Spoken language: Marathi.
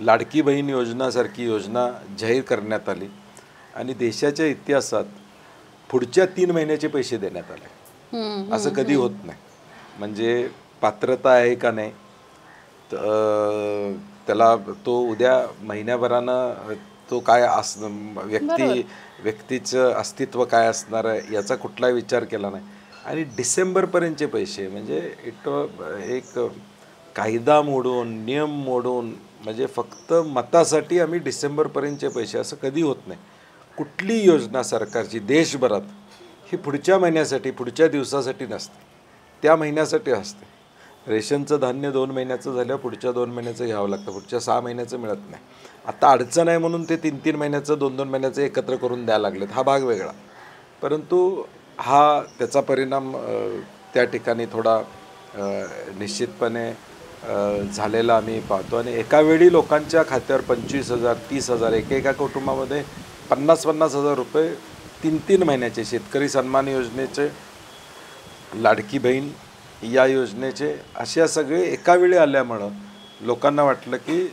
लाडकी बहीण योजनासारखी योजना जाहीर करण्यात आली आणि देशाच्या इतिहासात पुढच्या 3 महिन्याचे पैसे देण्यात आले. असं कधी होत नाही. म्हणजे पात्रता आहे का नाही, त्याला तो उद्या महिन्याभरानं तो काय व्यक्तीचं अस्तित्व काय असणार आहे याचा कुठलाही विचार केला नाही. आणि डिसेंबरपर्यंतचे पैसे म्हणजे एक कायदा मोडून नियम मोडून म्हणजे फक्त मतासाठी आम्ही डिसेंबरपर्यंतचे पैसे, असं कधी होत नाही. कुठली योजना सरकारची देशभरात ही पुढच्या महिन्यासाठी पुढच्या दिवसासाठी नसते, त्या महिन्यासाठी असते. रेशनचं धान्य 2 महिन्याचं झालं, पुढच्या 2 महिन्याचं घ्यावं लागतं, पुढच्या 6 महिन्याचं मिळत नाही. आता अडचण आहे म्हणून ते 3-3 महिन्याचं 2-2 महिन्याचं एकत्र करून द्यायला लागलेत, हा भाग वेगळा. परंतु त्याचा परिणाम त्या ठिकाणी थोडा निश्चितपणे झालेला आम्ही पाहतो. आणि एकावेळी लोकांच्या खात्यावर 25,000 30,000 एकेका कुटुंबामध्ये 50-50 हजार रुपये 3-3 महिन्याचे, शेतकरी सन्मान योजनेचे, लाडकी बहीण या योजनेचे, अशा सगळे एकावेळी आल्यामुळं लोकांना वाटलं की